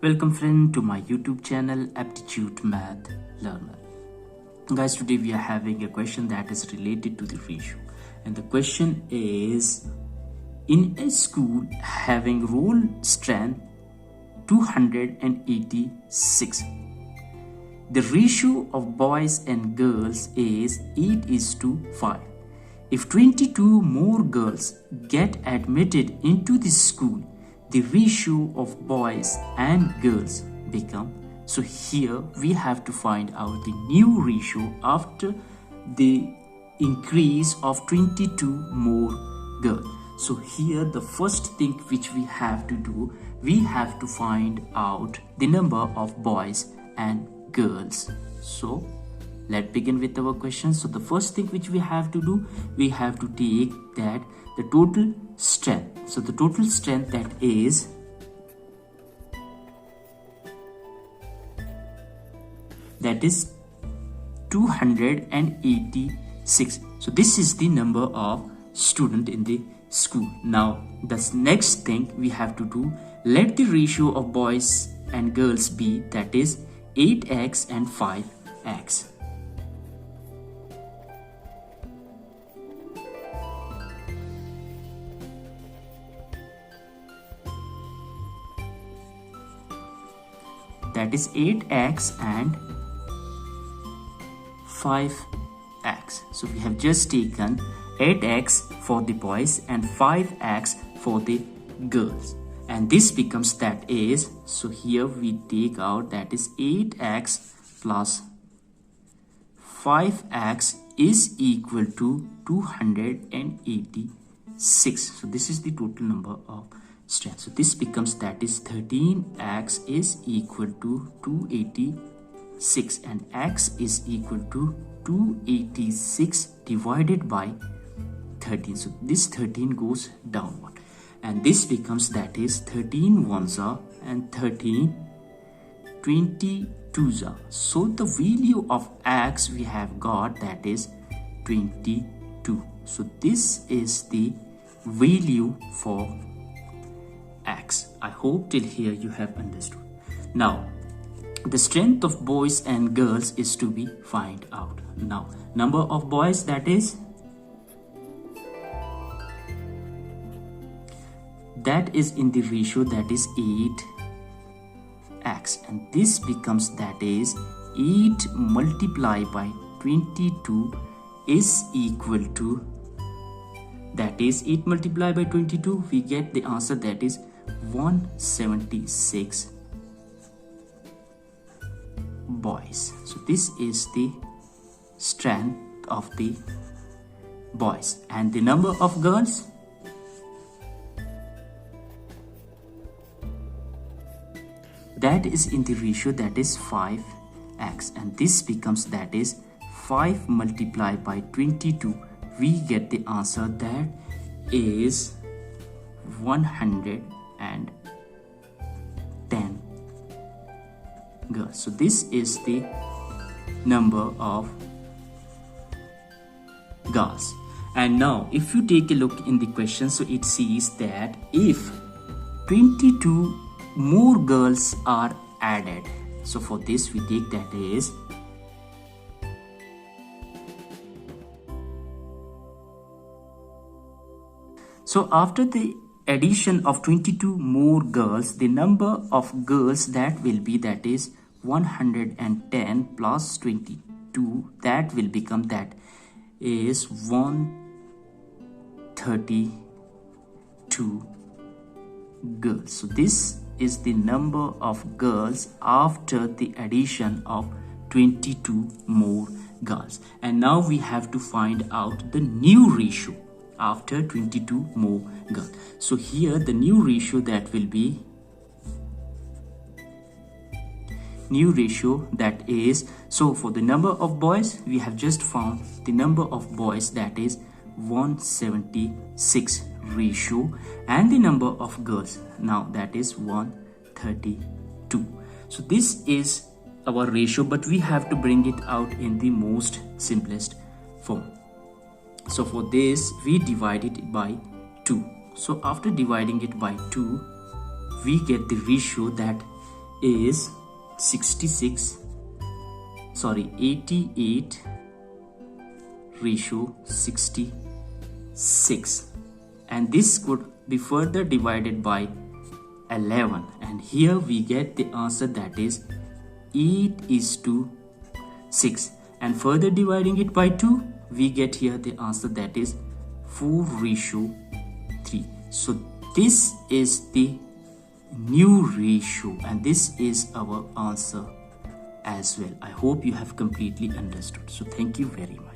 Welcome friend to my YouTube channel Aptitude Math Learner. Guys, today we are having a question that is related to the ratio, and the question is, in a school having roll strength 286, the ratio of boys and girls is 8:5. If 22 more girls get admitted into the school, the ratio of boys and girls become. So here we have to find out the new ratio after the increase of 22 more girls. So here the first thing which we have to do, we have to find out the number of boys and girls. So let's begin with our question. So the first thing which we have to do, we have to take that the total strength. So the total strength that is 286. So this is the number of student in the school. Now the next thing we have to do, let the ratio of boys and girls be, that is 8x and 5x. That is 8x and 5x. So we have just taken 8x for the boys and 5x for the girls, and this becomes, that is, so here we take out, that is 8x plus 5x is equal to 286. So this is the total number of strength. So this becomes, that is 13x is equal to 286, and x is equal to 286 divided by 13. So this 13 goes downward, and this becomes, that is 13 ones are and 13 22s are. So the value of x we have got, that is 22. So this is the value for x. I hope till here you have understood. Now the strength of boys and girls is to be find out. Now number of boys, that is in the ratio, that is 8x, and this becomes, that is 8 multiplied by 22 is equal to, that is 8 multiplied by 22, we get the answer, that is 176 boys. So this is the strength of the boys, and the number of girls, that is in the ratio, that is 5x, and this becomes, that is 5 multiplied by 22, we get the answer, that is 110 girls. So this is the number of girls. And now if you take a look in the question, so it says that if 22 more girls are added, so for this we take, that is so after the addition of 22 more girls, the number of girls that will be, that is 110 plus 22, that will become, that is 132 girls. So this is the number of girls after the addition of 22 more girls. And now we have to find out the new ratio after 22 more girls. So here the new ratio, that will be new ratio, that is, so for the number of boys we have just found the number of boys, that is 176 ratio, and the number of girls now, that is 132. So this is our ratio, but we have to bring it out in the most simplest form. So for this we divide it by 2. So after dividing it by 2, we get the ratio that is 88 ratio 66, and this could be further divided by 11, and here we get the answer that is 8:6, and further dividing it by 2 we get here the answer that is 4:3. So this is the new ratio, and this is our answer as well. I hope you have completely understood. So thank you very much.